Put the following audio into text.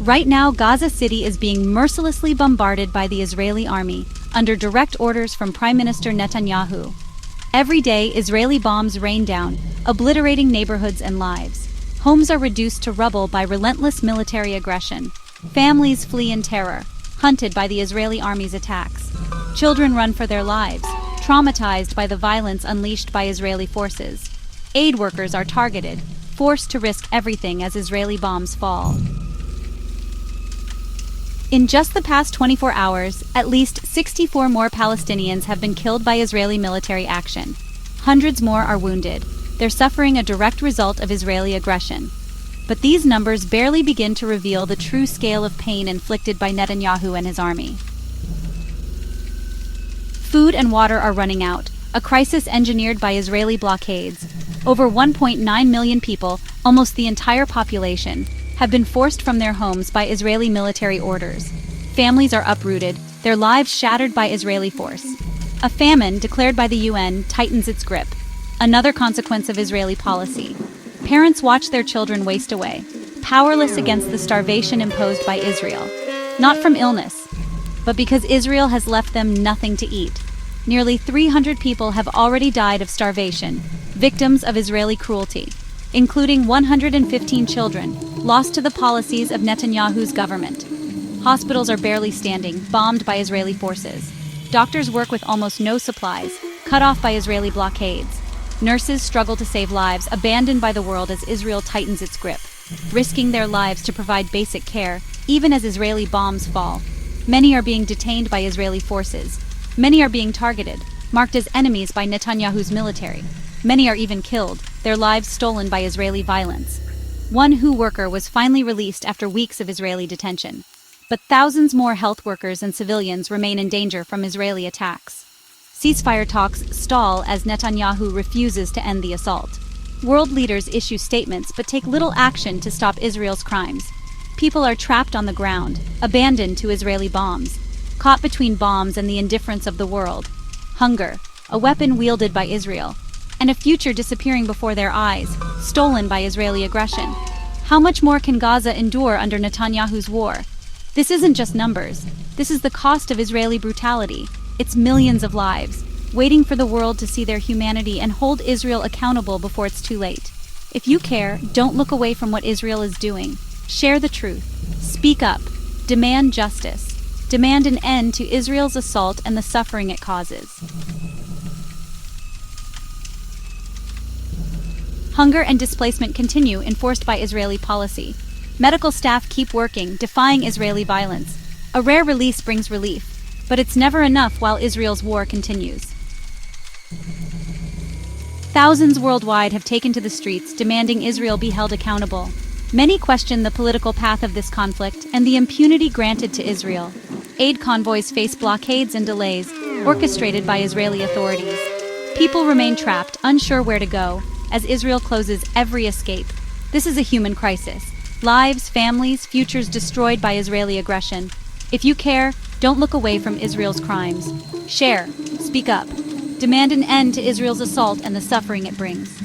Right now, Gaza City is being mercilessly bombarded by the Israeli army, under direct orders from Prime Minister Netanyahu. Every day, Israeli bombs rain down, obliterating neighborhoods and lives. Homes are reduced to rubble by relentless military aggression. Families flee in terror, hunted by the Israeli army's attacks. Children run for their lives, traumatized by the violence unleashed by Israeli forces. Aid workers are targeted, forced to risk everything as Israeli bombs fall. In just the past 24 hours, at least 64 more Palestinians have been killed by Israeli military action. Hundreds more are wounded. They're suffering a direct result of Israeli aggression. But these numbers barely begin to reveal the true scale of pain inflicted by Netanyahu and his army. Food and water are running out, a crisis engineered by Israeli blockades. Over 1.9 million people, almost the entire population, have been forced from their homes by Israeli military orders. Families are uprooted, their lives shattered by Israeli force. A famine declared by the UN tightens its grip, another consequence of Israeli policy. Parents watch their children waste away, powerless against the starvation imposed by Israel. Not from illness, but because Israel has left them nothing to eat. Nearly 300 people have already died of starvation, victims of Israeli cruelty, including 115 children, lost to the policies of Netanyahu's government. Hospitals are barely standing, bombed by Israeli forces. Doctors work with almost no supplies, cut off by Israeli blockades. Nurses struggle to save lives, abandoned by the world as Israel tightens its grip, risking their lives to provide basic care, even as Israeli bombs fall. Many are being detained by Israeli forces. Many are being targeted, marked as enemies by Netanyahu's military. Many are even killed, their lives stolen by Israeli violence. One WHO worker was finally released after weeks of Israeli detention. But thousands more health workers and civilians remain in danger from Israeli attacks. Ceasefire talks stall as Netanyahu refuses to end the assault. World leaders issue statements but take little action to stop Israel's crimes. People are trapped on the ground, abandoned to Israeli bombs, caught between bombs and the indifference of the world. Hunger, a weapon wielded by Israel, and a future disappearing before their eyes, stolen by Israeli aggression. How much more can Gaza endure under Netanyahu's war? This isn't just numbers. This is the cost of Israeli brutality. It's millions of lives, waiting for the world to see their humanity and hold Israel accountable before it's too late. If you care, don't look away from what Israel is doing. Share the truth. Speak up. Demand justice. Demand an end to Israel's assault and the suffering it causes. Hunger and displacement continue, enforced by Israeli policy. Medical staff keep working, defying Israeli violence. A rare release brings relief, but it's never enough while Israel's war continues. Thousands worldwide have taken to the streets, demanding Israel be held accountable. Many question the political path of this conflict and the impunity granted to Israel. Aid convoys face blockades and delays, orchestrated by Israeli authorities. People remain trapped, unsure where to go, as Israel closes every escape. This is a human crisis. Lives, families, futures destroyed by Israeli aggression. If you care, don't look away from Israel's crimes. Share, speak up, demand an end to Israel's assault and the suffering it brings.